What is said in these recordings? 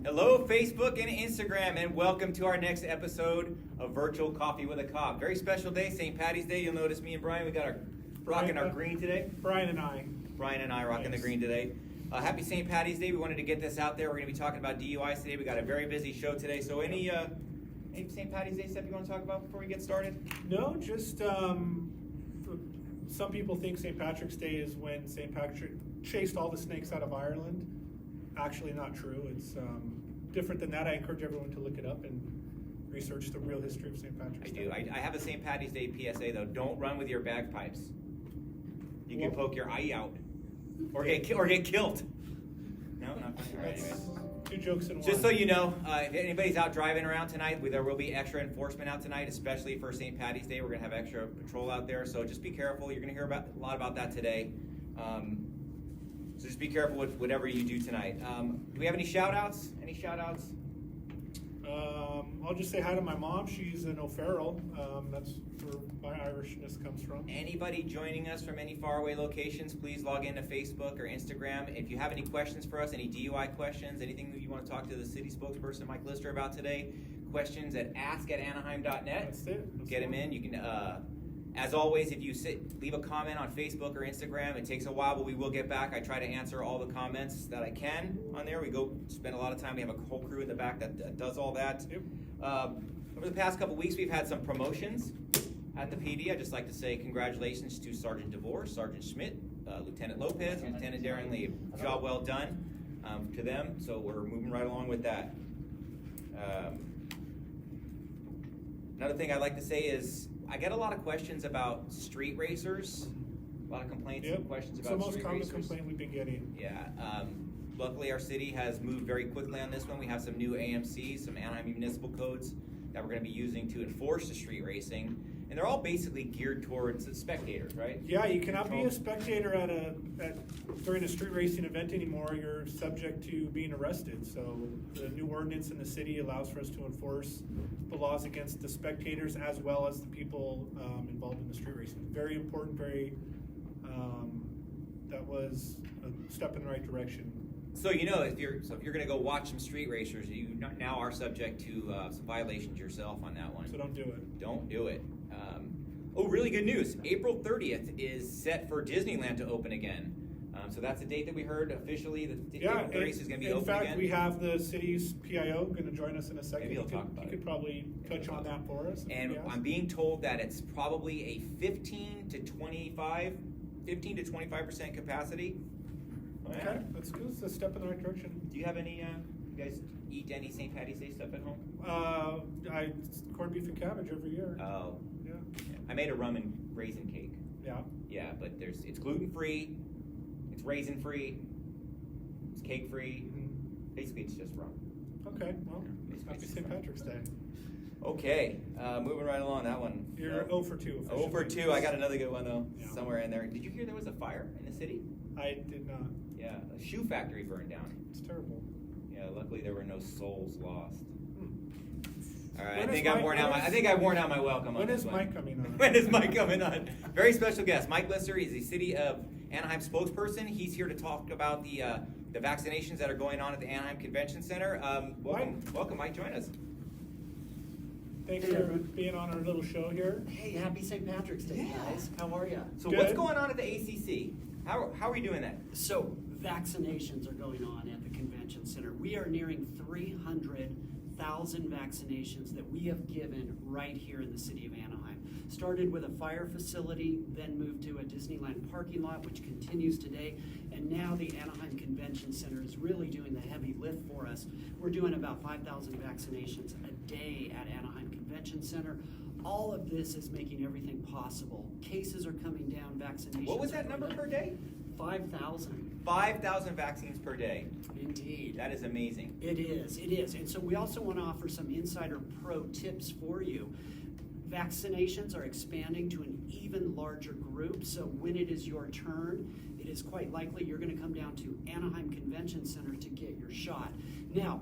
Hello, Facebook and Instagram, and welcome to our next episode of Virtual Coffee with a Cop. Very special day, St. Paddy's Day. You'll notice me and Brian, we got our rocking our green today. Brian and I rocking the green today. Happy St. Paddy's Day. We wanted to get this out there. We're going to be talking about DUIs today. We got a very busy show today. So any St. Paddy's Day stuff you want to talk about before we get started? No, just some people think St. Patrick's Day is when St. Patrick chased all the snakes out of Ireland. Actually not true. It's different than that. I encourage everyone to look it up and research the real history of St. Patrick's Day. I do. I have a St. Paddy's Day PSA though. Don't run with your bagpipes. You can poke your eye out. Or get killed. No, not funny. All right, anyways. Two jokes in one. Just so you know, if anybody's out driving around tonight, there will be extra enforcement out tonight, especially for St. Paddy's Day. We're going to have extra patrol out there, so just be careful. You're going to hear a lot about that today. So just be careful with whatever you do tonight. Do we have any shout-outs? I'll just say hi to my mom. She's in O'Farrell. That's where my Irishness comes from. Anybody joining us from any faraway locations, please log into Facebook or Instagram. If you have any questions for us, any DUI questions, anything that you want to talk to the city spokesperson, Mike Lyster, about today, questions at ask@anaheim.net. That's it. Get them in. You can, as always, if you leave a comment on Facebook or Instagram, it takes a while, but we will get back. I try to answer all the comments that I can on there. We go spend a lot of time. We have a whole crew in the back that does all that. Yep. Over the past couple weeks, we've had some promotions at the PD. I'd just like to say congratulations to Sergeant DeVore, Sergeant Schmidt, Lieutenant Lopez, and Lieutenant Darren Lee. Job well done to them. So we're moving right along with that. Another thing I'd like to say is I get a lot of questions about street racers. A lot of complaints and questions about street racers. It's the most common complaint we've been getting. Yeah. Luckily, our city has moved very quickly on this one. We have some new AMCs, some Anaheim municipal codes that we're going to be using to enforce the street racing. And they're all basically geared towards the spectators, right? Yeah, you cannot be a spectator during a street racing event anymore. You're subject to being arrested. So the new ordinance in the city allows for us to enforce the laws against the spectators as well as the people involved in the street racing. Very important. That was a step in the right direction. So if you're going to go watch some street racers, you now are subject to some violations yourself on that one. So don't do it. Don't do it. Really good news. April 30th is set for Disneyland to open again. So that's a date that we heard officially. April 30th is going to be open again. In fact, we have the city's PIO going to join us in a second. Maybe he'll talk about it. He could probably touch on that for us. And I'm being told that it's probably a 15 to 25% capacity. Okay, that's good. It's a step in the right direction. Do you have any, you guys eat any St. Paddy's Day stuff at home? I corned beef and cabbage every year. Oh. Yeah. I made a rum and raisin cake. Yeah. Yeah, but it's gluten-free, it's raisin-free, it's cake-free. Mm-hmm. Basically, it's just rum. Okay, well, happy St. Patrick's Day. Okay, moving right along, that one. You're 0 for 2. 0 for 2. I got another good one, though, somewhere in there. Did you hear there was a fire in the city? I did not. Yeah, a shoe factory burned down. It's terrible. Yeah, luckily there were no souls lost. All right, I think I've worn out my welcome. When is Mike coming on? When is Mike coming on? Very special guest, Mike Lyster. He's the City of Anaheim spokesperson. He's here to talk about the vaccinations that are going on at the Anaheim Convention Center. Welcome, Mike. Join us. Thanks for being on our little show here. Hey, happy St. Patrick's Day, guys. How are you? So what's going on at the ACC? How are we doing that? So vaccinations are going on at the convention center. We are nearing 300,000 vaccinations that we have given right here in the city of Anaheim. Started with a fire facility, then moved to a Disneyland parking lot, which continues today, and now the Anaheim Convention Center is really doing the heavy lift for us. We're doing about 5,000 vaccinations a day at Anaheim Convention Center. All of this is making everything possible. Cases are coming down, vaccinations. What was that number per day? 5,000. 5,000 vaccines per day. Indeed. That is amazing. It is. And so we also want to offer some insider pro tips for you. Vaccinations are expanding to an even larger group, so when it is your turn, it is quite likely you're going to come down to Anaheim Convention Center to get your shot. Now,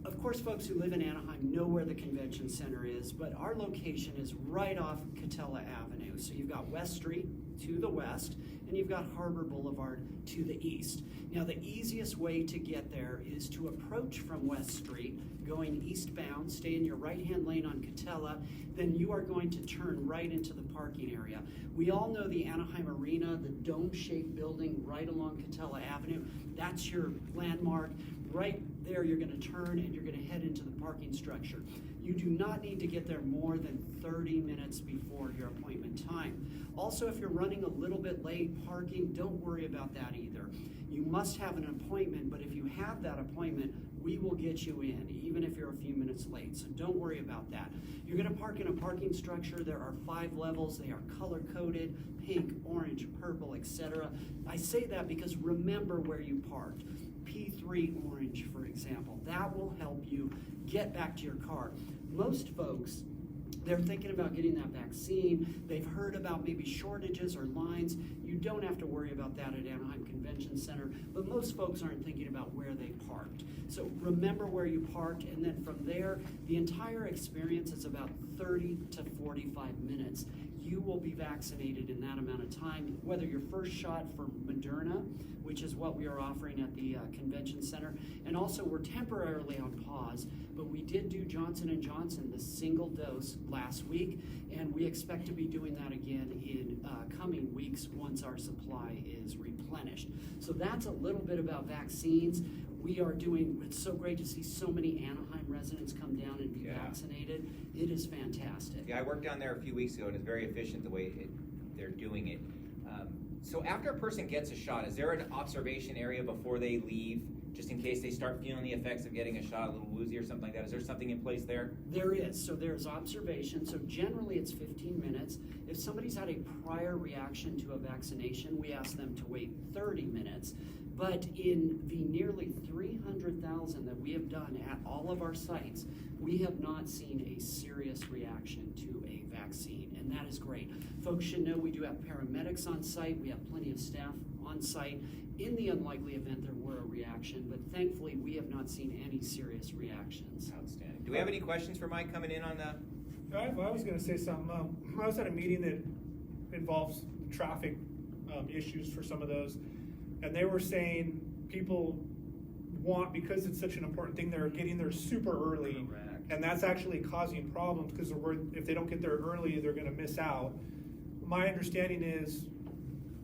of course, folks who live in Anaheim know where the convention center is, but our location is right off Catella Avenue. So you've got West Street, to the west, and you've got Harbor Boulevard to the east. Now, the easiest way to get there is to approach from West Street, going eastbound, stay in your right-hand lane on Catella, then you are going to turn right into the parking area. We all know the Anaheim Arena, the dome-shaped building right along Catella Avenue. That's your landmark. Right there, you're going to turn and you're going to head into the parking structure. You do not need to get there more than 30 minutes before your appointment time. Also, if you're running a little bit late parking, don't worry about that either. You must have an appointment, but if you have that appointment, we will get you in, even if you're a few minutes late. So don't worry about that. You're going to park in a parking structure. There are 5 levels. They are color-coded, pink, orange, purple, etc. I say that because remember where you parked. P3 orange, for example. That will help you get back to your car. Most folks, they're thinking about getting that vaccine. They've heard about maybe shortages or lines. You don't have to worry about that at Anaheim Convention Center, but most folks aren't thinking about where they parked. So remember where you parked, and then from there, the entire experience is about 30 to 45 minutes. You will be vaccinated in that amount of time, whether your first shot for Moderna, which is what we are offering at the convention center, and also we're temporarily on pause, but we did do Johnson & Johnson, the single dose, last week, and we expect to be doing that again in coming weeks once our supply is replenished. So that's a little bit about vaccines. We are doing, it's so great to see so many Anaheim residents come down and be vaccinated. It is fantastic. Yeah, I worked down there a few weeks ago, and it's very efficient the way they're doing it. So after a person gets a shot, is there an observation area before they leave, just in case they start feeling the effects of getting a shot, a little woozy or something like that? Is there something in place there? There is. So there's observation. So generally it's 15 minutes. If somebody's had a prior reaction to a vaccination, we ask them to wait 30 minutes. But in the nearly 300,000 that we have done at all of our sites, we have not seen a serious reaction to a vaccine, and that is great. Folks should know we do have paramedics on site. We have plenty of staff on site. In the unlikely event there were a reaction, but thankfully we have not seen any serious reactions. Outstanding. Do we have any questions for Mike coming in on the? I was going to say something. I was at a meeting that involves traffic issues for some of those, and they were saying people want, because it's such an important thing, they're getting there super early. Correct. And that's actually causing problems because if they don't get there early, they're going to miss out. My understanding is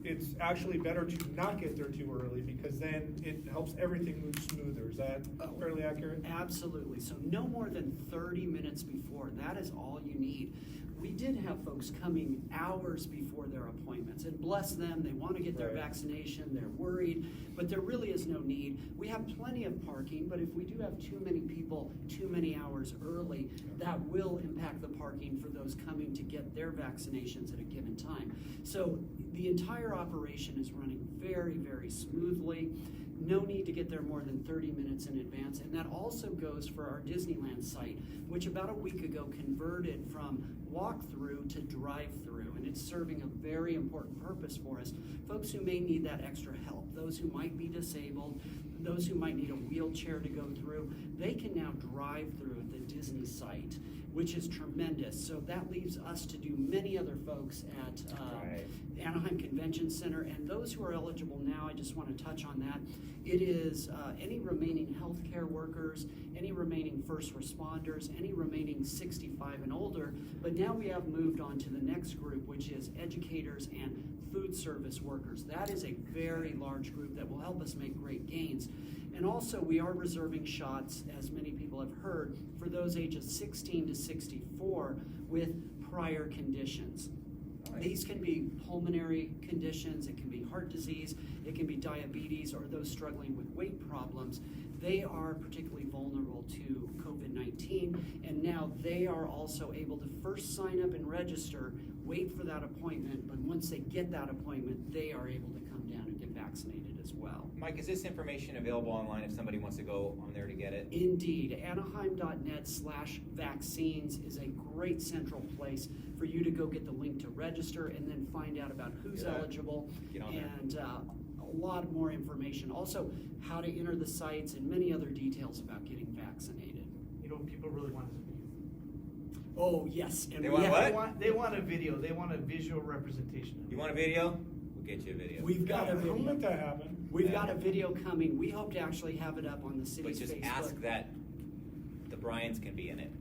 it's actually better to not get there too early because then it helps everything move smoother. Is that fairly accurate? Absolutely. So no more than 30 minutes before. That is all you need. We did have folks coming hours before their appointments, and bless them, they want to get their vaccination, they're worried, but there really is no need. We have plenty of parking, but if we do have too many people too many hours early, that will impact the parking for those coming to get their vaccinations at a given time. So the entire operation is running very, very smoothly. No need to get there more than 30 minutes in advance, and that also goes for our Disneyland site, which about a week ago converted from walk-through to drive-through, and it's serving a very important purpose for us. Folks who may need that extra help, those who might be disabled, those who might need a wheelchair to go through, they can now drive through at the Disney site, which is tremendous. So that leaves us to do many other folks at Anaheim Convention Center, and those who are eligible now, I just want to touch on that. It is any remaining healthcare workers, any remaining first responders, any remaining 65 and older, but now we have moved on to the next group, which is educators and food service workers. That is a very large group that will help us make great gains. And also we are reserving shots, as many people have heard, for those ages 16 to 64 with prior conditions. These can be pulmonary conditions, it can be heart disease, it can be diabetes, or those struggling with weight problems. They are particularly vulnerable to COVID-19, and now they are also able to first sign up and register, wait for that appointment, but once they get that appointment, they are able to come down and get vaccinated as well. Mike, is this information available online if somebody wants to go on there to get it? Indeed. Anaheim.net/vaccines is a great central place for you to go get the link to register and then find out about who's eligible and a lot more information. Also, how to enter the sites and many other details about getting vaccinated. You know what people really want is Oh, yes. And They we want have- what? They want a video. They want a visual representation. You want a video? We'll get you a video. We've got a Don't video. let that happen. We've got a video coming. We hope to actually have it up on the But city's just Facebook. ask that the Bryans can be in it.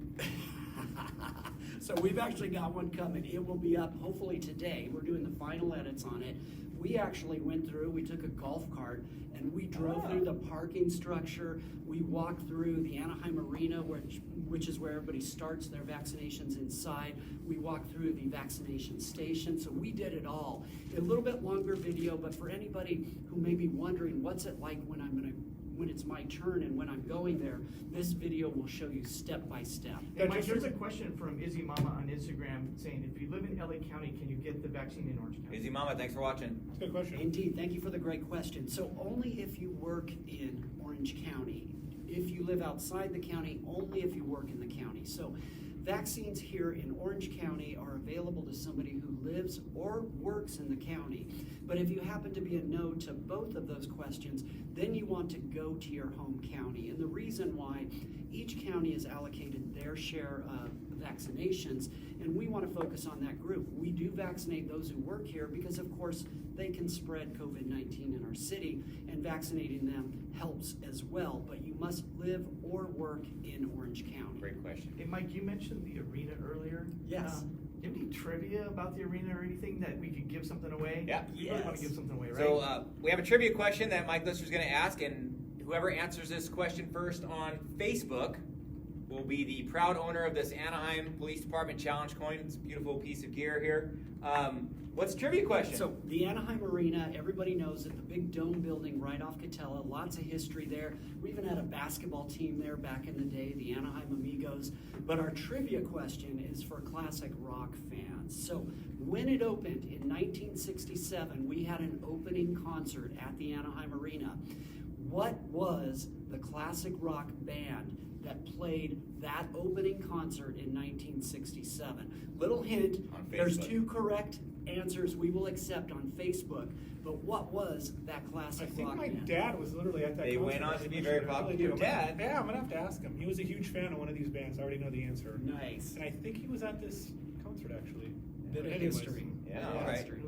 So we've actually got one coming. It will be up hopefully today. We're doing the final edits on it. We actually went through, we took a golf cart and we drove through the parking structure. We walked through the Anaheim Arena, which is where everybody starts their vaccinations inside. We walked through the vaccination station. So we did it all. A little bit longer video, but for anybody who may be wondering what's it like when it's my turn and when I'm going there, this video will show you step by step. Hey, Mike, there's a question from Izzy Mama on Instagram saying, if you live in LA County, can you get the vaccine in Orange County? Izzy Mama, thanks for watching. That's a good question. Indeed, thank you for the great question. So only if you work in Orange County. If you live outside the county, only if you work in the county. So vaccines here in Orange County are available to somebody who lives or works in the county. But if you happen to be a no to both of those questions, then you want to go to your home county. And the reason why, each county is allocated their share of vaccinations, and we want to focus on that group. We do vaccinate those who work here because, of course, they can spread COVID-19 in our city, and vaccinating them helps as well. But you must live or work in Orange County. Great question. Hey, Mike, you mentioned the arena earlier. Yes. Do you have any trivia about the arena or anything that we could give something away? Yeah. You really want to Yes. give something away, right? So we have a trivia question that Mike Lyster's going to ask, and whoever answers this question first on Facebook will be the proud owner of this Anaheim Police Department Challenge coin. It's a beautiful piece of gear here. What's the trivia question? So the Anaheim Arena, everybody knows it, the big dome building right off Catella, lots of history there. We even had a basketball team there back in the day, the Anaheim Amigos. But our trivia question is for classic rock fans. So when it opened in 1967, we had an opening concert at the Anaheim Arena. What was the classic rock band that played that opening concert in 1967? Little hint, On there's Facebook. 2 correct answers we will accept on Facebook, but what was that I classic think rock my band? dad was literally at that They concert. went on to be I very really popular. do. Your dad? Yeah, I'm going to have to ask him. He was a huge fan of one of these bands. I already know the answer. Nice. And I think he was at this concert, actually. Bit of Anyways. history. Yeah, all right. History.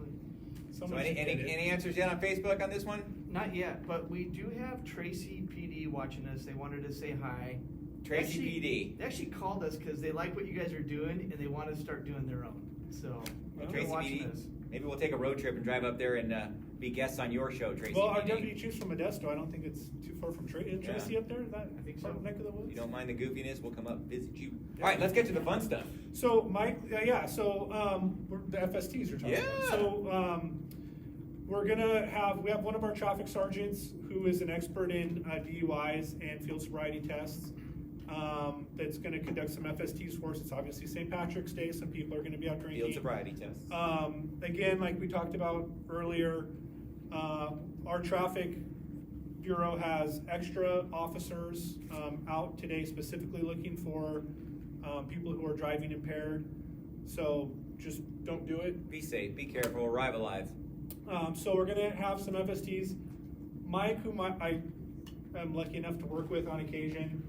So Someone any, should any, get it. any answers yet on Facebook on this one? Not yet, but we do have Tracy PD watching us. They wanted to say hi. Tracy Actually- PD. They actually called us because they like what you guys are doing and they want to start doing their own. So they're Tracy watching PD. us. Maybe we'll take a road trip and drive up there and be guests on your show, Tracy Well, our PD. deputy chief's from Modesto. I don't think it's too far from Tracy. Isn't Yeah. Tracy up there? Is that I think part so. of neck of the woods? You don't mind the goofiness, we'll come up visit you. All right, let's get to the fun stuff. So, Mike, we're the FSTs you're talking Yeah. about. So, we have one of our traffic sergeants who is an expert in DUIs and field sobriety tests. That's going to conduct some FSTs for us. It's obviously St. Patrick's Day. Some people are going to be out drinking. Field sobriety tests. Again, like we talked about earlier, our traffic bureau has extra officers out today specifically looking for people who are driving impaired. So just don't do it. Be safe, be careful, arrive alive. So we're going to have some FSTs. Mike, whom I am lucky enough to work with on occasion,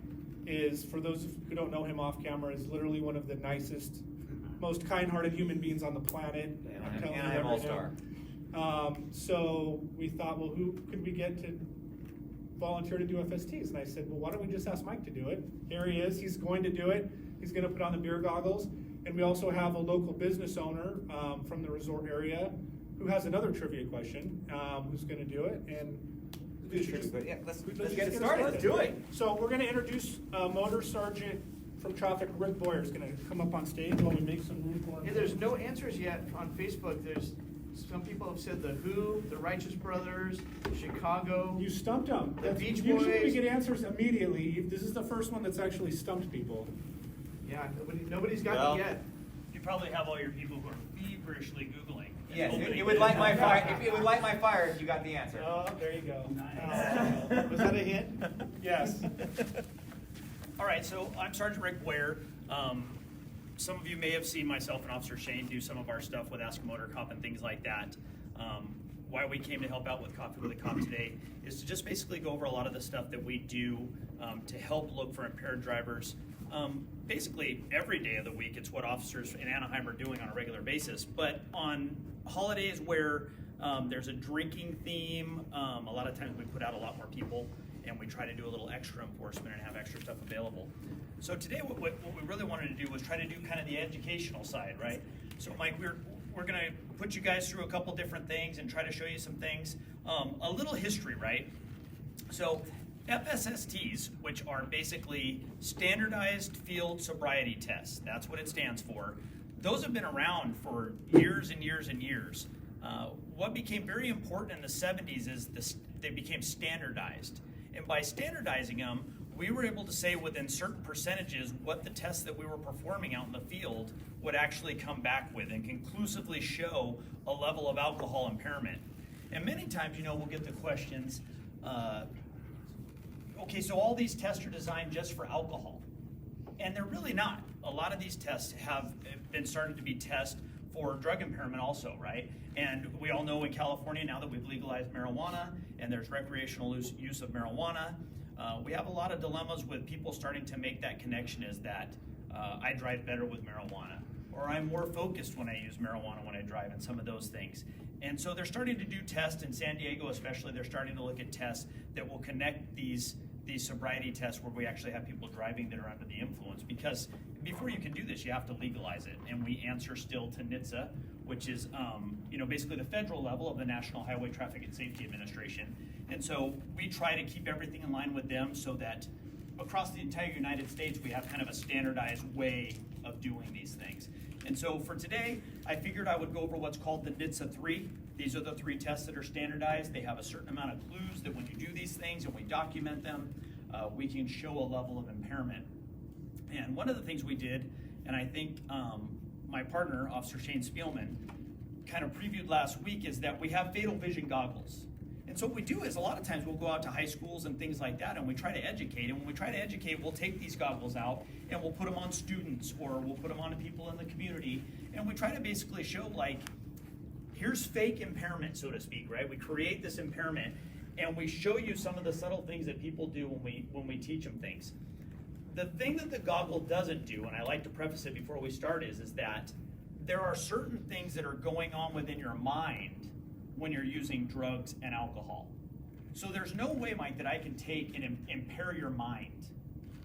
is, for those who don't know him off camera, is literally one of the nicest, most kind-hearted human beings on the planet. I'm telling you that Anaheim right All-Star. now. So we thought, well, who could we get to volunteer to do FSTs? And I said, well, why don't we just ask Mike to do it? Here he is. He's going to do it. He's going to put on the beer goggles. And we also have a local business owner from the resort area who has another trivia question, who's going to do it. And Yeah, let's just get it started. Let's do it. So we're going to introduce Motor Sergeant from Traffic, Rick Boyer, is going to come up on stage while we make some room for him. Yeah, there's no answers yet on Facebook. There's some people have said the Who, the Righteous Brothers, Chicago. You stumped them. The Beach Usually we Boys. get answers immediately. This is the first one that's actually stumped people. Yeah, nobody's got Well, it yet. You probably have all your people who are feverishly Googling. Yes, Hoping it would light my fire. If it would light my fire if you got the answer. Oh, there you go. Nice. Was that a hint? Yes. All right, so I'm Sergeant Rick Ware. Some of you may have seen myself and Officer Shane do some of our stuff with Ask a Motor Cop and things like that. Why we came to help out with Coffee with a Cop today is to just basically go over a lot of the stuff that we do to help look for impaired drivers Basically, every day of the week, it's what officers in Anaheim are doing on a regular basis. But on holidays where there's a drinking theme, a lot of times we put out a lot more people, and we try to do a little extra enforcement and have extra stuff available. So today, what we really wanted to do was try to do kind of the educational side, right? So Mike, we're going to put you guys through a couple different things and try to show you some things. A little history, right? So FSSTs, which are basically Standardized Field Sobriety Tests, that's what it stands for. Those have been around for years and years and years. What became very important in the 70s is they became standardized. And by standardizing them, we were able to say within certain percentages what the tests that we were performing out in the field would actually come back with and conclusively show a level of alcohol impairment. And many times, we'll get the questions, okay, so all these tests are designed just for alcohol. And they're really not. A lot of these tests have been started to be tested for drug impairment also, right? And we all know in California now that we've legalized marijuana and there's recreational use of marijuana, we have a lot of dilemmas with people starting to make that connection is that I drive better with marijuana, or I'm more focused when I use marijuana when I drive, and some of those things. And so they're starting to do tests in San Diego especially. They're starting to look at tests that will connect these sobriety tests where we actually have people driving that are under the influence, because before you can do this, you have to legalize it. And we answer still to NHTSA, which is basically the federal level of the National Highway Traffic and Safety Administration. And so we try to keep everything in line with them so that across the entire United States, we have kind of a standardized way of doing these things. And so for today, I figured I would go over what's called the NHTSA 3. These are the 3 tests that are standardized. They have a certain amount of clues that when you do these things and we document them, we can show a level of impairment. And one of the things we did, and I think my partner, Officer Shane Spielman, kind of previewed last week, is that we have fatal vision goggles. And so what we do is a lot of times we'll go out to high schools and things like that and we try to educate. And when we try to educate, we'll take these goggles out and we'll put them on students or we'll put them on people in the community. And we try to basically show, like, here's fake impairment, so to speak, right? We create this impairment and we show you some of the subtle things that people do when we teach them things. The thing that the goggle doesn't do, and I like to preface it before we start, is that there are certain things that are going on within your mind when you're using drugs and alcohol. So there's no way, Mike, that I can take and impair your mind.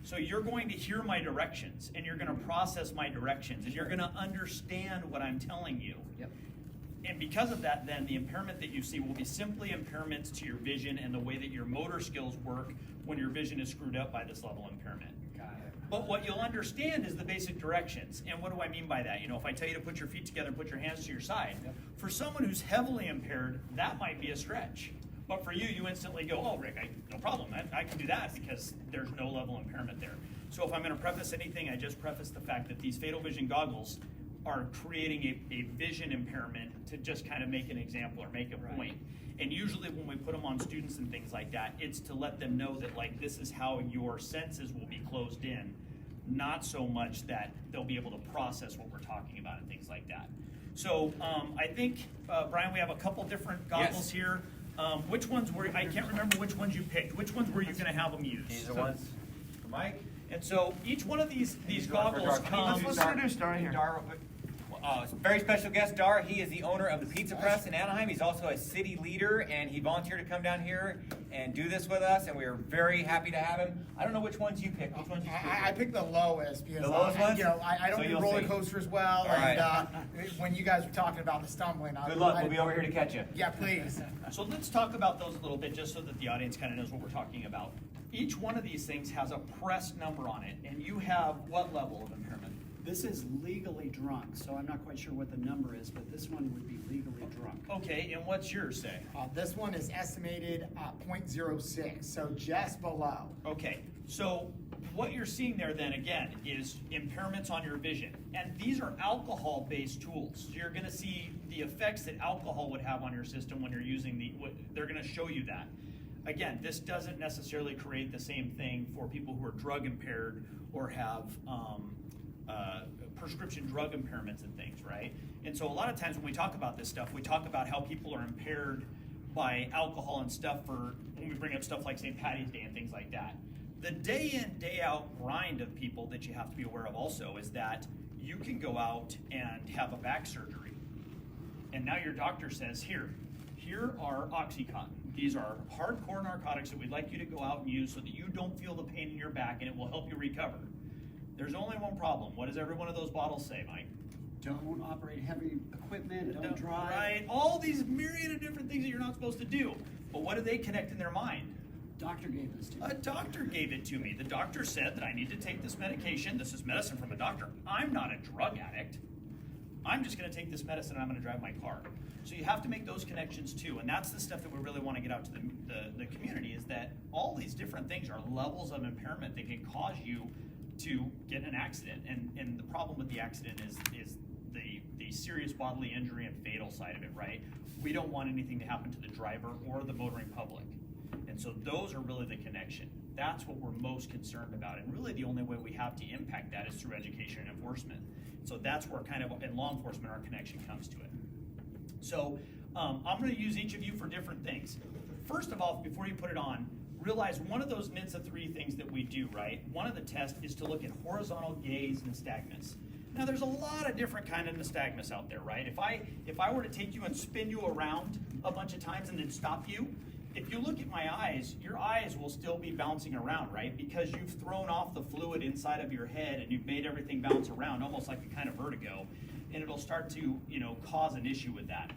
So you're going to hear my directions and you're going to process my directions and you're going to understand what I'm telling you. Yep. And because of that, then the impairment that you see will be simply impairments to your vision and the way that your motor skills work when your vision is screwed up by this level of impairment. Got it. But what you'll understand is the basic directions. And what do I mean by that? If I tell you to put your feet together and put your hands to your side, for someone who's heavily impaired, that might be a stretch. But for you, you instantly go, oh, Rick, no problem. I can do that because there's no level of impairment there. So if I'm going to preface anything, I just preface the fact that these fatal vision goggles are creating a vision impairment to just kind of make an example or make a point. And usually when we put them on students and things like that, it's to let them know that, like, this is how your senses will be closed in, not so much that they'll be able to process what we're talking about and things like that. So I think, Brian, we have a couple different goggles here. Which ones I can't remember which ones you picked. Which ones were you going to have them use? These are ones for Mike. And so each one of these goggles comes. Let's introduce Dara here. Dara, very special guest, Dara. He is the owner of the Pizza Press in Anaheim. He's also a city leader, and he volunteered to come down here and do this with us, and we are very happy to have him. I don't know which ones you picked. Which ones you picked? I picked the lowest because The lowest ones? I don't So do you'll roller see. coasters well, All right. and when you guys were talking about the stumbling, Good luck. We'll be over here to catch you. Yeah, please. So let's talk about those a little bit just so that the audience kind of knows what we're talking about. Each one of these things has a press number on it, and you have what level of impairment? This is legally drunk, so I'm not quite sure what the number is, but this one would be legally drunk. Okay, and what's yours say? This one is estimated 0.06, so just below. Okay, so what you're seeing there then again is impairments on your vision. And these are alcohol-based tools. So you're gonna see the effects that alcohol would have on your system when you're using they're gonna show you that. Again, this doesn't necessarily create the same thing for people who are drug impaired or have prescription drug impairments and things, right? And so a lot of times when we talk about this stuff, we talk about how people are impaired by alcohol and stuff when we bring up stuff like St. Paddy's Day and things like that. The day in, day out grind of people that you have to be aware of also is that you can go out and have a back surgery. And now your doctor says, here are Oxycontin. These are hardcore narcotics that we'd like you to go out and use so that you don't feel the pain in your back and it will help you recover. There's only one problem. What does every one of those bottles say, Mike? Don't operate heavy equipment, don't drive. Right, all these myriad of different things that you're not supposed to do. But what do they connect in their mind? Doctor gave this to me. A doctor gave it to me. The doctor said that I need to take this medication. This is medicine from a doctor. I'm not a drug addict. I'm just going to take this medicine and I'm going to drive my car. So you have to make those connections too. And that's the stuff that we really want to get out to the community, is that all these different things are levels of impairment that can cause you to get in an accident. And the problem with the accident is the serious bodily injury and fatal side of it, right? We don't want anything to happen to the driver or the motoring public. And so those are really the connection. That's what we're most concerned about. And really the only way we have to impact that is through education and enforcement. So that's where kind of, in law enforcement, our connection comes to it. So I'm going to use each of you for different things. First of all, before you put it on, realize one of those NHTSA 3 things that we do, right? One of the tests is to look at horizontal gaze nystagmus. Now there's a lot of different kind of nystagmus out there, right? If I were to take you and spin you around a bunch of times and then stop you, if you look at my eyes, your eyes will still be bouncing around, right? Because you've thrown off the fluid inside of your head and you've made everything bounce around, almost like a kind of vertigo, and it'll start to, cause an issue with that.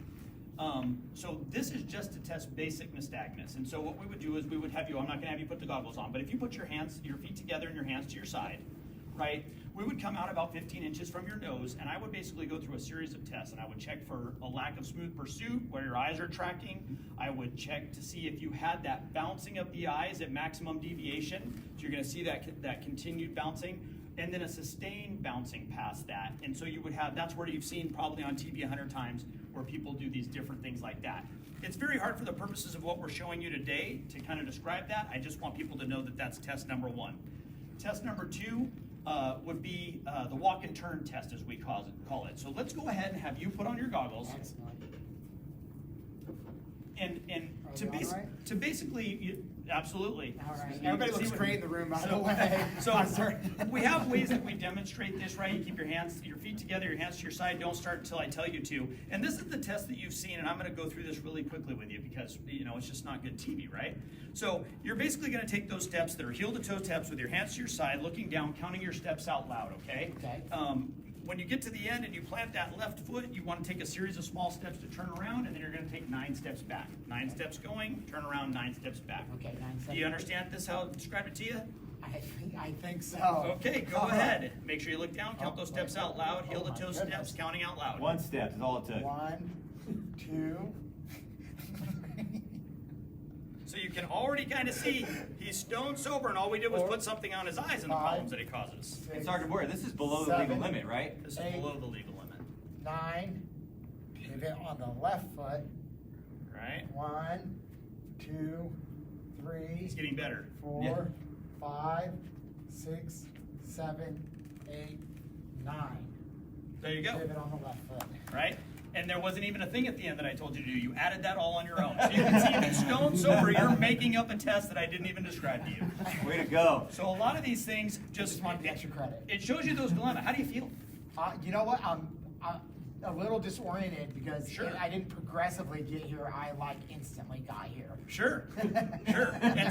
So this is just to test basic nystagmus. And so what we would do is we would have you, I'm not gonna have you put the goggles on, but if you put your feet together and your hands to your side, right? We would come out about 15 inches from your nose, and I would basically go through a series of tests, and I would check for a lack of smooth pursuit, where your eyes are tracking. I would check to see if you had that bouncing of the eyes at maximum deviation. So you're gonna see that continued bouncing, and then a sustained bouncing past that. And so you would have, that's where you've seen probably on TV 100 times, where people do these different things like that. It's very hard for the purposes of what we're showing you today to kind of describe that. I just want people to know that that's test number 1. Test number 2 would be the walk and turn test, as we call it. So let's go ahead and have you put on your goggles. Excellent. And Are to basically, absolutely. All right. So you Everybody can see looks what- great in the room, by the So- way. So I'm sorry. we have ways that we demonstrate this, right? You keep your feet together, your hands to your side. Don't start until I tell you to. And this is the test that you've seen, and I'm going to go through this really quickly with you because it's just not good TV, right? So you're basically going to take those steps that are heel to toe steps with your hands to your side, looking down, counting your steps out loud. Okay. Okay. When you get to the end and you plant that left foot, you want to take a series of small steps to turn around, and then you're going to take 9 steps back. 9 steps going, turn around, 9 steps back. Okay, 9 Do steps. you understand this, how I described it to you? I think so. Okay, go All right. ahead. Make sure you look down, count those steps out loud, heel Oh to my toe goodness. steps, counting out loud. 1 step is all it took. 1, 2. So you can already kind of see he's stone sober, and all we did was 4, put something on his eyes and the 5, problems that it causes. And Sergeant Boyer, this is below the legal 7, limit, right? This is 8, below the legal limit, 9. Pivot on the left foot. right? 1, 2, 3. It's getting better. 4, Yeah. 5, 6, 7, 8, 9. There you go, Pivot on the left foot. right? And there wasn't even a thing at the end that I told you to do. You added that all on your own. So you can see if you're stone sober, you're making up a test that I didn't even describe to you. Way to go. So a lot of these things Just want the extra credit. it shows you those dilemmas. How do you feel? You know what? I'm a little disoriented because Sure. I didn't progressively get here. I instantly got here. Sure, sure. And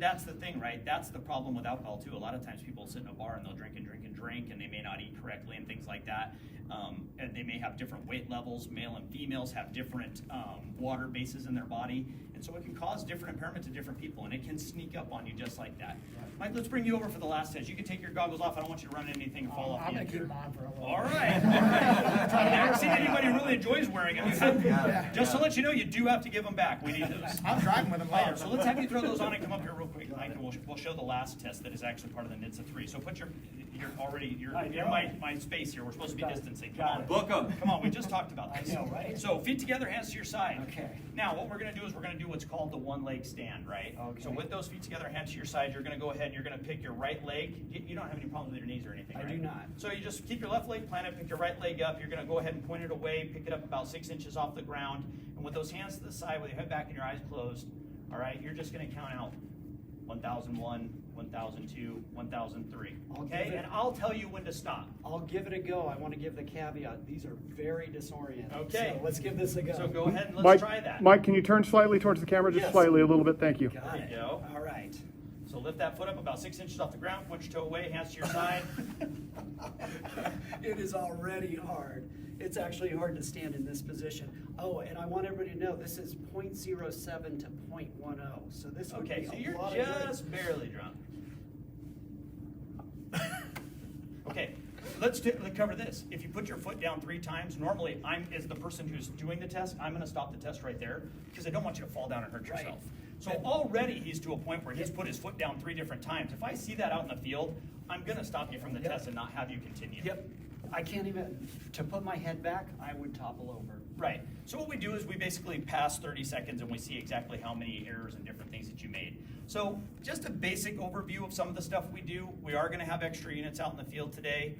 that's the thing, right? That's the problem with alcohol too. A lot of times people sit in a bar and they'll drink and drink and drink, and they may not eat correctly and things like that. And they may have different weight levels. Male and females have different water bases in their body, and so it can cause different impairment to different people, and it can sneak up on you just like that. Mike, let's bring you over for the last test. You can take your goggles off. I don't want you to run into anything and fall off I'm the gonna end keep here. them on for a little. All right. I've never seen anybody who really enjoys wearing them. Just to let you know, you do have to give them back. We need those. I'm driving with them later. So let's have you throw those on and come up here real quick, Mike, and we'll show the last test that is actually part of the NHTSA 3. So put you're in my space here. We're supposed to be distancing. Come on. Book 'em. Come on, we just talked about this. I know, right? So feet together, hands to your side. Okay. Now, what we're gonna do is we're gonna do what's called the one leg stand, right? Okay. So with those feet together, hands to your side, you're gonna go ahead and you're gonna pick your right leg. You don't have any problems with your knees or anything, I right? do not. So you just keep your left leg planted, pick your right leg up. You're gonna go ahead and point it away, pick it up about 6 inches off the ground. And with those hands to the side, with your head back and your eyes closed, all right, you're just gonna count out 1001, 1002, 1003. I'll Okay, give it- and I'll tell you when to stop. I'll give it a go. I want to give the caveat, these are very disorienting. Okay. So let's give this a go. So go ahead and let's Mike, try that. Mike, can you turn slightly towards the camera, just Yes. slightly, a little bit? Thank you. Got There it. you go. All right. So lift that foot up about 6 inches off the ground, point your toe away, hands to your side. It is already hard. It's actually hard to stand in this position. Oh, and I want everybody to know, this is 0.07 to 0.10. So this would Okay, be so a you're lot of just barely drunk. Okay, let's cover this. If you put your foot down 3 times, normally as the person who's doing the test, I'm gonna stop the test right there because I don't want you to fall down and hurt Right. yourself. So already he's to a point where he's put his foot down 3 different times. If I see that out in the field, I'm gonna stop you from the Yep. test and not have you continue. Yep. I can't even, to put my head back, I would topple over. Right. So what we do is we basically pass 30 seconds and we see exactly how many errors and different things that you made. So just a basic overview of some of the stuff we do. We are going to have extra units out in the field today.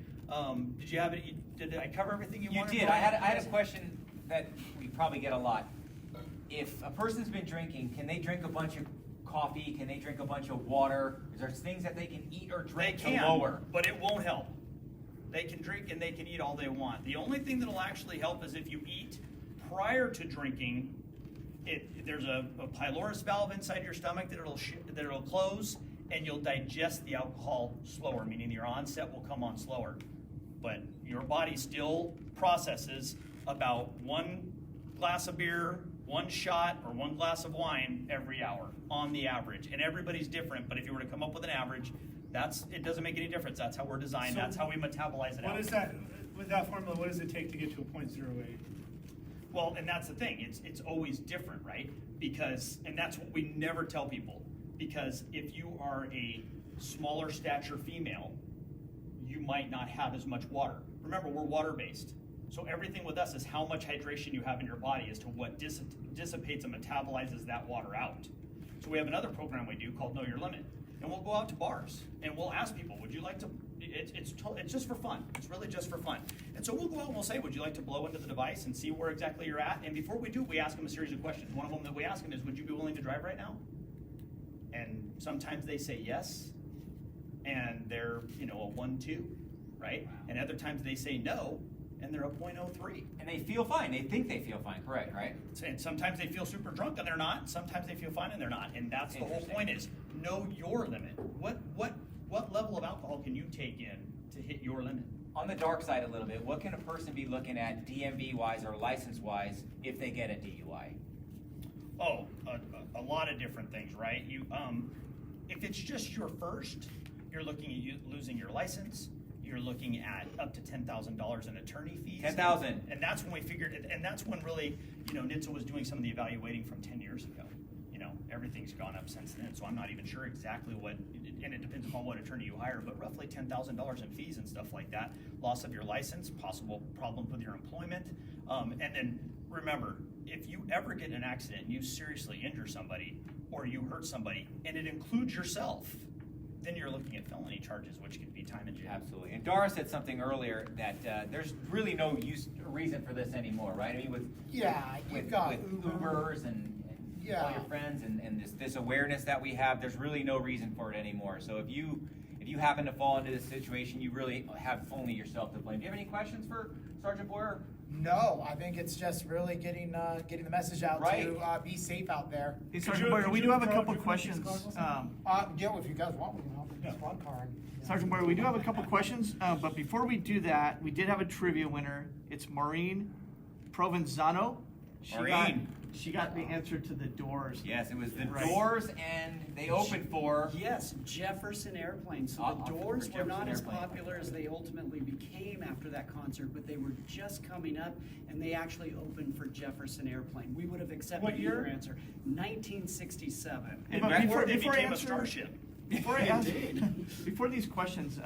Did you have it? Did I cover everything you wanted? did. I had a question that we probably get a lot. If a person's been drinking, can they drink a bunch of coffee? Can they drink a bunch of water? Is there things that they can eat or They drink can, to lower? but it won't help. They can drink and they can eat all they want. The only thing that'll actually help is if you eat prior to drinking. There's a pylorus valve inside your stomach that it'll close, and you'll digest the alcohol slower, meaning your onset will come on slower. But your body still processes about 1 glass of beer, 1 shot, or 1 glass of wine every hour on the average. And everybody's different, but if you were to come up with an average, it doesn't make any difference. That's how we're designed. So That's how we metabolize it out. What is that, with that formula, what does it take to get to a 0.08? Well, and that's the thing. It's always different, right? And that's what we never tell people. Because if you are a smaller stature female, you might not have as much water. Remember, we're water-based. So everything with us is how much hydration you have in your body as to what dissipates and metabolizes that water out. So we have another program we do called Know Your Limit. And we'll go out to bars and we'll ask people, would you like to, it's just for fun. It's really just for fun. And so we'll go out and we'll say, would you like to blow into the device and see where exactly you're at? And before we do, we ask them a series of questions. One of them that we ask them is, would you be willing to drive right now? And sometimes they say yes, and they're, a 1-2, right? And other times they say no, and they're a 0.03. And they feel fine. They think they feel fine, correct, right? And sometimes they feel super drunk and they're not. Sometimes they feel fine and they're not. And that's the whole point is know your limit. What level of alcohol can you take in to hit your limit? On the dark side a little bit, what can a person be looking at DMV-wise or license-wise if they get a DUI? Oh, a lot of different things, right? If it's just your first, you're looking at you losing your license. You're looking at up to $10,000 in attorney fees. 10,000. And that's when we figured it, and that's when really, NHTSA was doing some of the evaluating from 10 years ago. Everything's gone up since then, so I'm not even sure exactly what, and it depends upon what attorney you hire, but roughly $10,000 in fees and stuff like that. Loss of your license, possible problems with your employment. And then remember, if you ever get in an accident and you seriously injure somebody or you hurt somebody, and it includes yourself, then you're looking at felony charges, which could be time in jail. Absolutely. And Dara said something earlier that there's really no reason for this anymore, right? I mean, with Ubers and all your friends and this awareness that we have, there's really no reason for it anymore. So if you happen to fall into this situation, you really have only yourself to blame. Do you have any questions for Sergeant Boyer? No, I think it's just really getting the message out to be safe out there. Hey, Sergeant Boyer, we do have a couple questions. If you guys want, we can hop in the squad car. Sergeant Boyer, we do have a couple questions, but before we do that, we did have a trivia winner. It's Maureen Provenzano. She got the answer to the doors. Yes, it was the Right. doors, and they opened for. Yes, Jefferson Airplane. So I'll the remember Doors were not Jefferson as Airplane. popular as they ultimately became after that concert, but they were just coming up, and they actually opened for Jefferson Airplane. We would have accepted What year? your answer. 1967. And But before they before became a answer- starship. Before I ask, before these questions,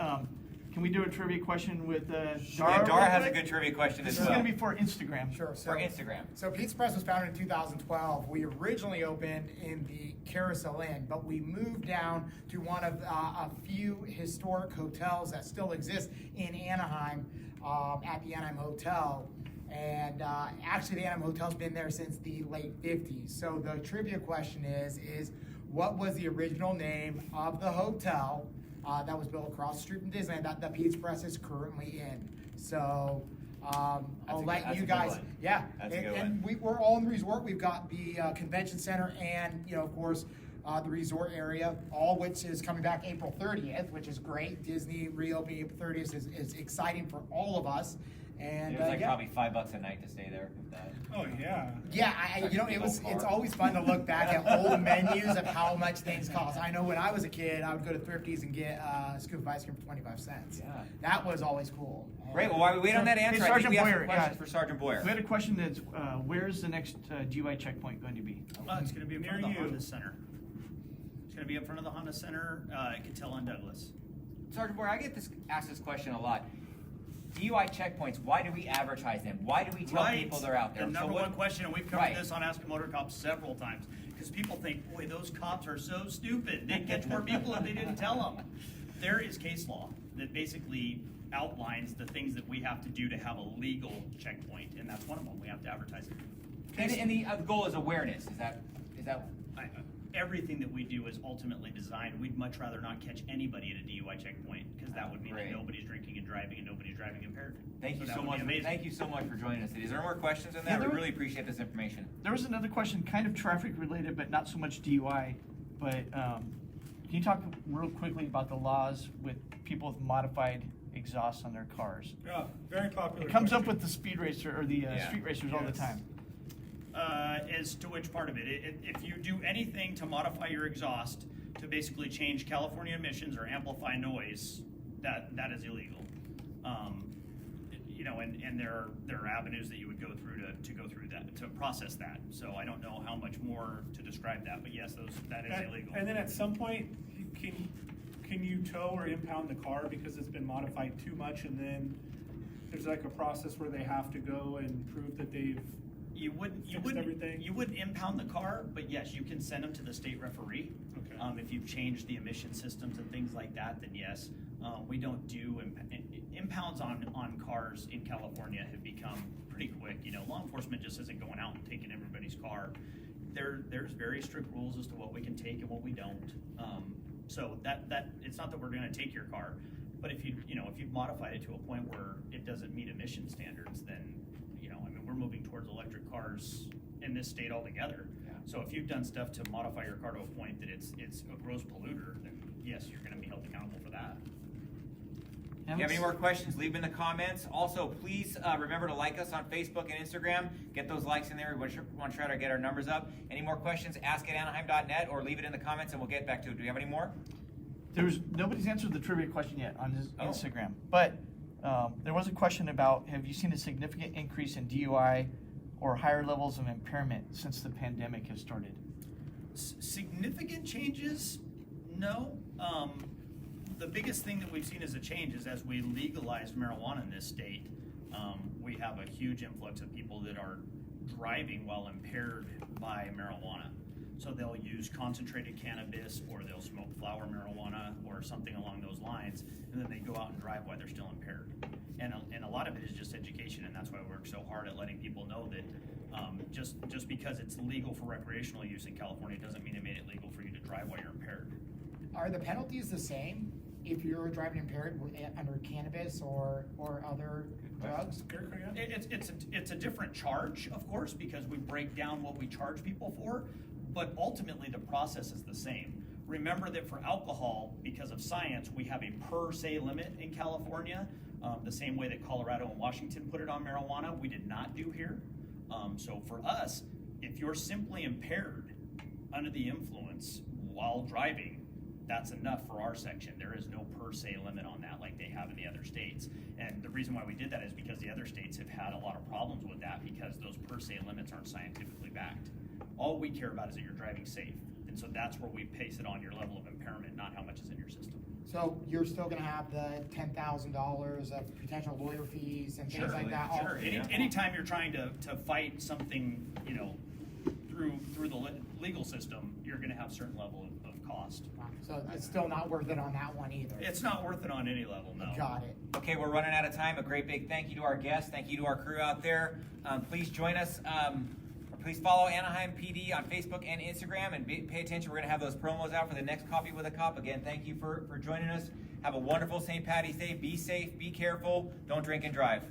can we do a trivia question with Dara? Yeah, Dara real has a quick? good trivia question This as is well. going to be for Instagram. Sure. For Instagram. So Pete's Press was founded in 2012. We originally opened in the Carousel Inn, but we moved down to one of a few historic hotels that still exist in Anaheim, at the Anaheim Hotel. And actually, the Anaheim Hotel's been there since the late 50s. So the trivia question is what was the original name of the hotel that was built across the street from Disneyland that the Pizza Press is currently in. So I'll let you guys. Yeah, That's a good and we're all in the resort. We've got the convention center and of course the resort area, all which is coming back April 30th, which is great. Disney reopening April 30th is exciting for all of us. And It was like probably $5 a night to stay there. If that. Oh, yeah. Yeah, it's always fun to look back at old menus of how much things cost. I know when I was a kid, I would go to Thrifty's and get a scoop of ice cream for 25 cents. Yeah. That was always cool. Great. Well, while we wait on that answer, I think Sergeant we have some Boyer, questions yeah. for Sergeant Boyer. We had a question that's, where's the next DUI checkpoint going to be? It's going to be in front Near of the you. Honda Center. It's going to be in front of the Honda Center, Cattell and Douglas. Sergeant Boyer, I get asked this question a lot. DUI checkpoints, why do we advertise them? Why do we tell people they're out there? The number one question, and we've covered Right. this on Ask a Motor Cop several times, because people think, boy, those cops are so stupid. They'd catch more people if they didn't tell them. There is case law that basically outlines the things that we have to do to have a legal checkpoint, and that's one of them. We have to advertise it. And the goal is awareness. Is that? Everything that we do is ultimately designed. We'd much rather not catch anybody at a DUI checkpoint, because that would mean Great. that nobody's drinking and driving and nobody's driving impaired. Thank you that so would be much. amazing. Thank you so much for joining us today. Is there more questions on Yeah, that? there We was- really appreciate this information. There was another question, kind of traffic related, but not so much DUI. But can you talk real quickly about the laws with people with modified exhaust on their cars? Yeah, very popular. It comes up question. with the speed racer or the street racers all the Yes. time. As to which part of it? If you do anything to modify your exhaust to basically change California emissions or amplify noise, that is illegal. And there are avenues that you would go through to go through that, to process that. So I don't know how much more to describe that, but yes, that is illegal. And then at some point, can you tow or impound the car because it's been modified too much, and then there's like a process where they have to go and prove that they've You wouldn't everything? You wouldn't impound the car, but yes, you can send them to the state referee. Okay. If you've changed the emission systems and things like that, then yes. We don't do impounds on cars in California have become pretty quick. Law enforcement just isn't going out and taking everybody's car. There's very strict rules as to what we can take and what we don't. So that it's not that we're going to take your car, but if you've modified it to a point where it doesn't meet emission standards, then we're moving towards electric cars in this state altogether. Yeah. So if you've done stuff to modify your car to a point that it's a gross polluter, then yes, you're going to be held accountable for that. If you have any more questions, leave them in the comments. Also, please remember to like us on Facebook and Instagram. Get those likes in there. We want to try to get our numbers up. Any more questions, ask@anaheim.net or leave it in the comments and we'll get back to it. Do we have any more? Nobody's answered the trivia question yet on his Oh. Instagram, but there was a question about, have you seen a significant increase in DUI or higher levels of impairment since the pandemic has started? Significant changes? No. The biggest thing that we've seen as a change is as we legalized marijuana in this state, we have a huge influx of people that are driving while impaired by marijuana. So they'll use concentrated cannabis, or they'll smoke flower marijuana or something along those lines, and then they go out and drive while they're still impaired. And a lot of it is just education, and that's why we work so hard at letting people know that just because it's legal for recreational use in California doesn't mean it made it legal for you to drive while you're impaired. Are the penalties the same if you're driving impaired under cannabis or other drugs? It's a different charge, of course, because we break down what we charge people for, but ultimately the process is the same. Remember that for alcohol, because of science, we have a per se limit in California, the same way that Colorado and Washington put it on marijuana, we did not do here. So for us, if you're simply impaired under the influence while driving, that's enough for our section. There is no per se limit on that like they have in the other states. And the reason why we did that is because the other states have had a lot of problems with that because those per se limits aren't scientifically backed. All we care about is that you're driving safe. And so that's where we base it on your level of impairment, not how much is in your system. So you're still gonna have the $10,000 of potential lawyer fees and things like that? Sure. Anytime you're trying to fight something, through the legal system, you're gonna have a certain level of cost. So it's still not worth it on that one either? It's not worth it on any level, no. Got it. Okay, we're running out of time. A great big thank you to our guests. Thank you to our crew out there. Please join us. We're Please follow Anaheim PD on Facebook and Instagram, and pay attention. We're going to have those promos out for the next Coffee with a Cop. Again, thank you for joining us. Have a wonderful St. Paddy's Day. Be safe, be careful, don't drink and drive.